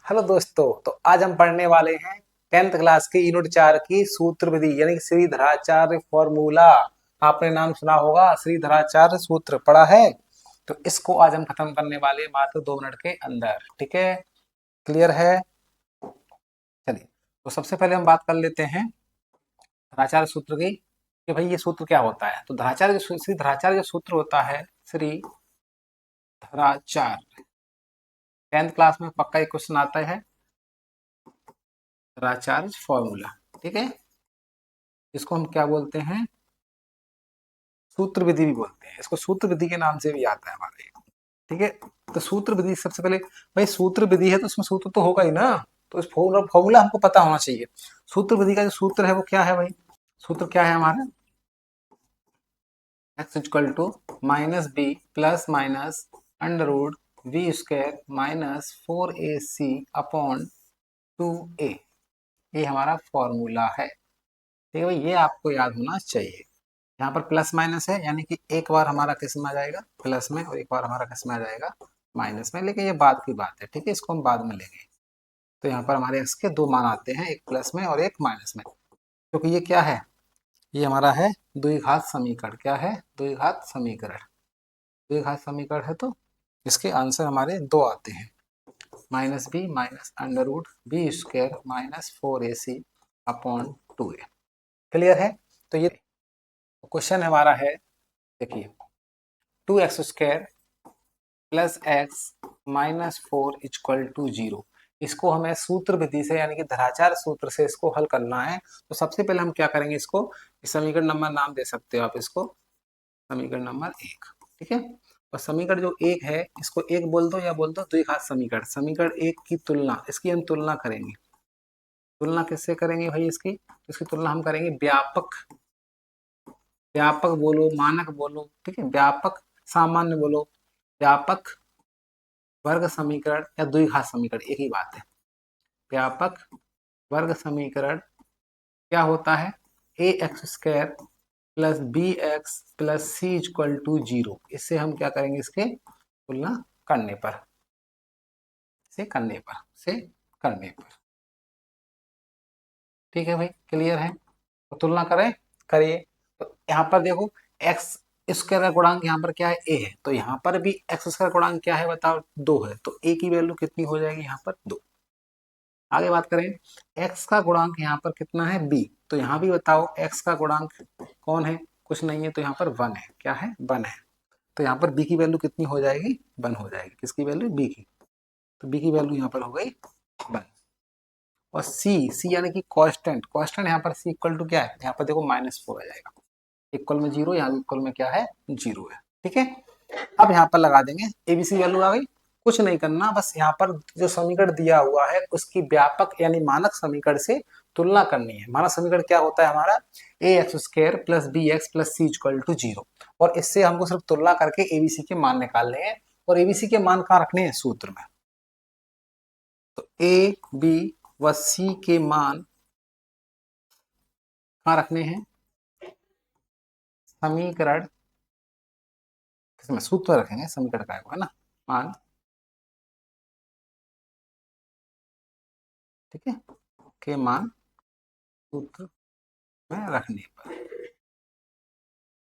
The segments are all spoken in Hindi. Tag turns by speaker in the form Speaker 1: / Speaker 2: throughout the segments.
Speaker 1: हेलो दोस्तों, तो आज हम पढ़ने वाले हैं 10th क्लास की यूनिट 4 की सूत्र विधि यानी कि श्रीधराचार्य फॉर्मूला। आपने नाम सुना होगा, श्रीधराचार्य सूत्र पढ़ा है। तो इसको आज हम खत्म करने वाले हैं मात्र 2 मिनट के अंदर। ठीक है, क्लियर है? चलिए, तो सबसे पहले हम बात कर लेते हैं धराचार्य सूत्र की कि भाई ये सूत्र क्या होता है। तो श्रीधराचार्य जो सूत्र होता है, श्री धराचार्य 10th क्लास में पक्का एक क्वेश्चन आता है, धराचार्य फॉर्मूला। ठीक है, इसको हम क्या बोलते हैं? सूत्र विधि भी बोलते हैं इसको, सूत्र विधि के नाम से भी आता है हमारे। ठीक है, तो सूत्र विधि सबसे पहले, भाई सूत्र विधि है तो उसमें सूत्र तो होगा ही ना। तो इस फॉर्मूला हमको पता होना चाहिए। सूत्र विधि का जो सूत्र है वो क्या है भाई? सूत्र क्या है हमारा? x equal to minus b plus minus under root b square minus 4ac upon 2a। ये हमारा फॉर्मूला है। ठीक है भाई, ये आपको याद होना चाहिए। यहाँ पर प्लस माइनस है, यानी कि एक बार हमारा किस में आ जाएगा? प्लस में, और एक बार हमारा किस में आ जाएगा? माइनस में। लेकिन ये बाद की बात है, ठीक है, इसको हम बाद में लेंगे। तो यहाँ पर हमारे एक्स के दो मान आते हैं, एक प्लस में और एक माइनस में, क्योंकि ये क्या है? ये हमारा है द्विघात समीकरण। क्या है? द्विघात समीकरण। द्विघात समीकरण है तो इसके आंसर हमारे दो आते हैं, minus b minus under root b square minus 4ac upon 2a। Clear है? तो ये क्वेश्चन हमारा है, देखिए, 2x² plus x minus 4 equal to 0। इसको हमें सूत्र विधि से यानी कि धराचार सूत्र से इसको हल करना है। तो सबसे पहले हम क्या करेंगे, इसको समीकरण नंबर नाम दे सकते हो आप इसको, समीकरण नंबर 1। ठीक है, और समीकरण जो 1 है इसको 1 बोल दो या बोल दो द्विघात समीकरण। समीकरण 1 की तुलना, इसकी हम तुलना करेंगे। तुलना किससे करेंगे भाई? इसकी तुलना हम करेंगे व्यापक, व्यापक बोलो मानक बोलो, ठीक है, व्यापक सामान्य बोलो, व्यापक वर्ग समीकरण या द्विघात समीकरण, एक ही बात है। व्यापक वर्ग समीकरण क्या होता है? A x square plus b x plus c equal to 0। इससे हम क्या करेंगे? इसके तुलना करने पर, से करने पर। ठीक है भाई, क्लियर है? तो तुलना करें, करिए। तो यहाँ पर देखो, एक्स स्क्वायर का गुणांक यहाँ पर क्या है? ए है। तो यहाँ पर भी एक्स स्क्वायर गुणांक क्या है बताओ? 2 है। तो ए की वैल्यू कितनी हो जाएगी यहाँ पर? 2। आगे बात करें, x का गुणांक यहाँ पर कितना है? b। तो यहाँ भी बताओ x का गुणांक कौन है? कुछ नहीं है, तो यहाँ पर 1 है। क्या है? 1 है। तो यहाँ पर b की वैल्यू कितनी हो जाएगी? 1 हो जाएगी। किसकी वैल्यू? b की। तो b की वैल्यू यहाँ पर हो गई 1। और c यानी कि कांस्टेंट, कांस्टेंट यहाँ पर c इक्वल टू क्या है? यहाँ पर देखो -4 आ जाएगा। इक्वल में 0, यहाँ इक्वल में क्या है? 0 है। ठीक है, अब यहाँ पर लगा देंगे, एबीसी वैल्यू आ गई। कुछ नहीं करना, बस यहाँ पर जो समीकरण दिया हुआ है उसकी व्यापक यानी मानक समीकरण से तुलना करनी है। मानक समीकरण क्या होता है हमारा? A x square plus b x plus c equal to 0। और इससे हमको सिर्फ तुलना करके एबीसी के मान निकालने हैं। और एबीसी के मान कहाँ रखने हैं? सूत्र में। तो ए बी व सी के मान कहाँ रखने हैं? समीकरण, किसमें? सूत्र रखेंगे, समीकरण का है ना, मान। ठीक है, के मान सूत्र में रखने पर।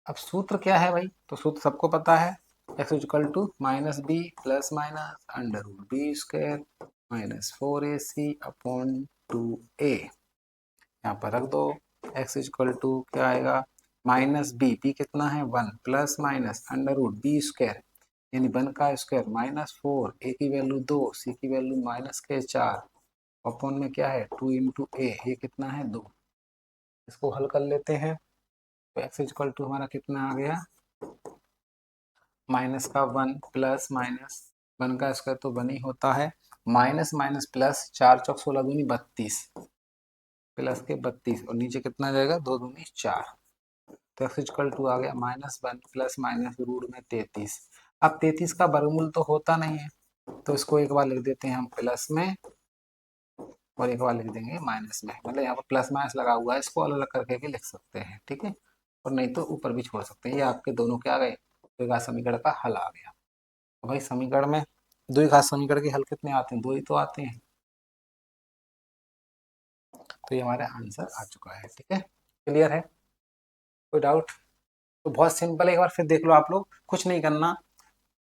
Speaker 1: अब सूत्र क्या है भाई? तो सूत्र सबको पता है, x equal to minus b plus minus under root b square minus 4ac upon 2a। यहाँ पर रख दो, x इक्वल टू क्या आएगा? माइनस बी कितना है? 1 plus minus under root b square यानी 1 का स्क्वायर माइनस 4, a की वैल्यू 2, c की वैल्यू माइनस के 4 अपॉन में क्या है? 2 इंटू ए, ये कितना है? 2। इसको हल कर लेते हैं। तो x इक्वल टू हमारा कितना आ गया? माइनस का 1 प्लस माइनस 1 का स्क्वायर तो 1 ही होता है, माइनस माइनस प्लस, 4 चौक 16 दूनी 32 प्लस के 32, और नीचे कितना जाएगा? 2 दूनी 4। तो x इक्वल टू आ गया -1 प्लस माइनस रूट में 33। अब 33 का वर्गमूल तो होता नहीं है, तो इसको एक बार लिख देते हैं हम प्लस में और एक बार लिख देंगे माइनस में। मतलब यहाँ पर प्लस माइनस लगा हुआ है, इसको अलग अलग करके भी लिख सकते हैं। ठीक है, और नहीं तो ऊपर भी छोड़ सकते हैं। ये आपके दोनों क्या आ गए? द्विघात समीकरण का हल आ गया। तो भाई समीकरण में द्विघात समीकरण के हल कितने आते हैं? 2 ही तो आते हैं। तो ये हमारा आंसर आ चुका है। ठीक है, क्लियर है, कोई डाउट? तो बहुत सिंपल है, एक बार फिर देख लो आप लोग, कुछ नहीं करना।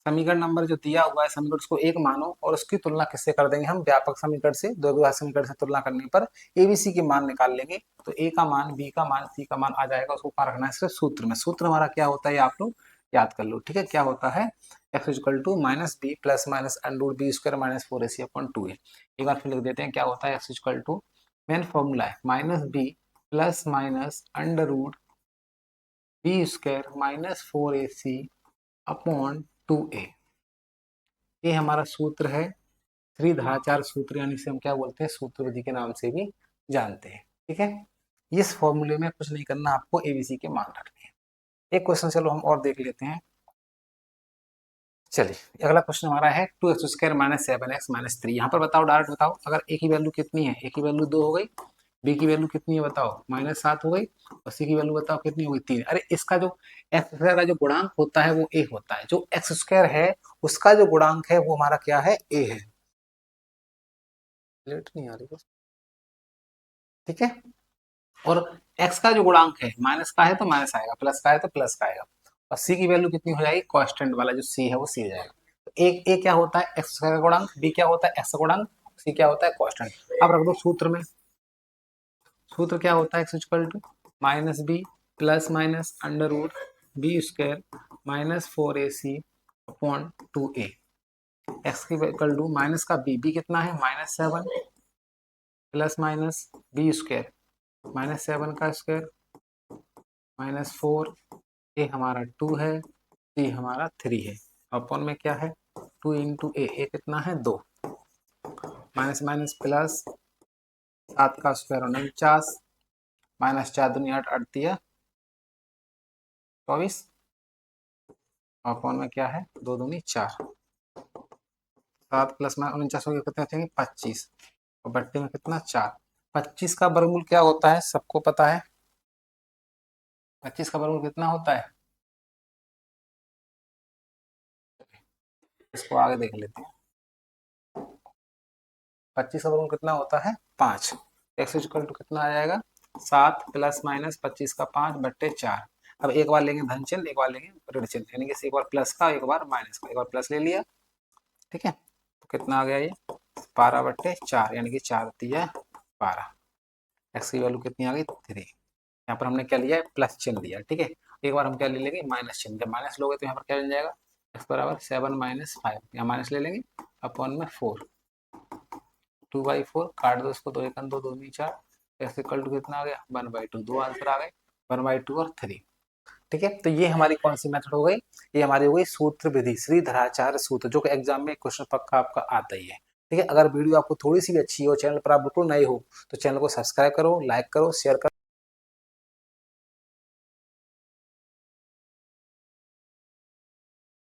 Speaker 1: समीकरण नंबर जो दिया हुआ है समीकरण उसको एक मानो और उसकी तुलना किससे कर देंगे हम, व्यापक समीकरण से, द्वैघात समीकरण से तुलना करने पर एबीसी के मान निकाल लेंगे। तो ए का मान, बी का मान, सी का मान आ जाएगा। उसको कहाँ रखना है, सिर्फ सूत्र में। सूत्र हमारा क्या होता है ये आप लोग याद कर लो। ठीक है, क्या होता है, x equal to minus b plus minus under b square minus 4ac upon 2a। एक बार फिर लिख देते हैं, क्या होता है, x equal to, main formula है minus b plus minus under root b square minus 4ac upon 2a। ये हमारा सूत्र है, त्रिधाचार सूत्र, यानी इसे हम क्या बोलते हैं, सूत्र विधि के नाम से भी जानते हैं। ठीक है, इस फॉर्मूले में कुछ नहीं करना, आपको एबीसी के मान रखने हैं। एक क्वेश्चन चलो हम और देख लेते हैं। चलिए अगला क्वेश्चन हमारा है 2x² माइनस 7x माइनस 3। यहाँ पर बताओ, डायरेक्ट बताओ, अगर ए की वैल्यू कितनी है, ए की वैल्यू 2 हो गई, बी की वैल्यू कितनी है बताओ, -7 हो गई, और सी की वैल्यू बताओ कितनी हो गई, 3। अरे इसका जो एक्स स्क्वायर का जो गुणांक होता है वो ए होता है, जो एक्स स्क्वायर है उसका जो गुणांक है वो हमारा क्या है, ए है। लेट नहीं आ रही बस। ठीक है, और x का जो गुणांक है, माइनस का है तो माइनस आएगा, प्लस का है तो प्लस का आएगा, और c की वैल्यू कितनी हो जाएगी, कांस्टेंट वाला जो c है वो c हो जाएगा। तो एक क्या होता है एक्स का गुणांक, b क्या होता है x का गुणांक, c क्या होता है कांस्टेंट। अब रख दो सूत्र में, सूत्र क्या होता है, x equal to minus b plus minus under root b square minus 4ac upon 2a। X की इक्वल टू माइनस का b कितना है, -7 प्लस माइनस बी स्क्वायर -7 का स्क्वायर -4, ए हमारा 2 है, सी हमारा 3 है, अपॉन में क्या है 2 इंटू ए कितना है 2, माइनस माइनस प्लस 7 का स्क्वायर 49, -4 दूनी 8, 8 दिया 24, अपॉन में क्या है 2 दूनी 4, 7 प्लस में 49 हो गया, कितने बचेंगे 25, और बट्टे में कितना 4। 25 का वर्गमूल क्या होता है, सबको पता है, 25 का वर्गमूल कितना होता है, इसको आगे देख लेते हैं। 25 का वर्गमूल कितना होता है 5। एक्स इक्वल टू कितना आ जाएगा 7 प्लस माइनस 25 का 5 बट्टे 4। अब एक बार लेंगे धन चिन्ह, एक बार लेंगे ऋण चिन्ह, यानी कि एक बार प्लस का एक बार माइनस का, एक बार प्लस ले लिया। ठीक है, तो कितना आ गया ये 12 बट्टे 4, यानी कि 4 दिया 12। एक्स की वैल्यू कितनी आ गई 3। यहाँ पर हमने क्या लिया है, प्लस चिन्ह दिया। ठीक है, एक बार हम क्या ले लेंगे माइनस चिन्ह, जब माइनस लोगे तो यहाँ पर क्या बन जाएगा, एक्स बराबर 7 माइनस 5, यहाँ माइनस ले लेंगे, अपॉन में 4, 2/4 काट दो इसको, 2 1 2 2 दूनी 4, एक्स इक्वल टू कितना आ गया 1/2, दो आंसर आ गए 1/2 और 3। ठीक है, तो ये हमारी कौन सी मेथड हो गई, ये हमारी हो गई सूत्र विधि, श्रीधराचार्य सूत्र, जो कि एग्जाम में क्वेश्चन पक्का आपका आता ही है। ठीक है, अगर वीडियो आपको थोड़ी सी भी अच्छी हो, चैनल पर आप बिल्कुल नए हो, तो चैनल को सब्सक्राइब करो, लाइक करो, शेयर करो।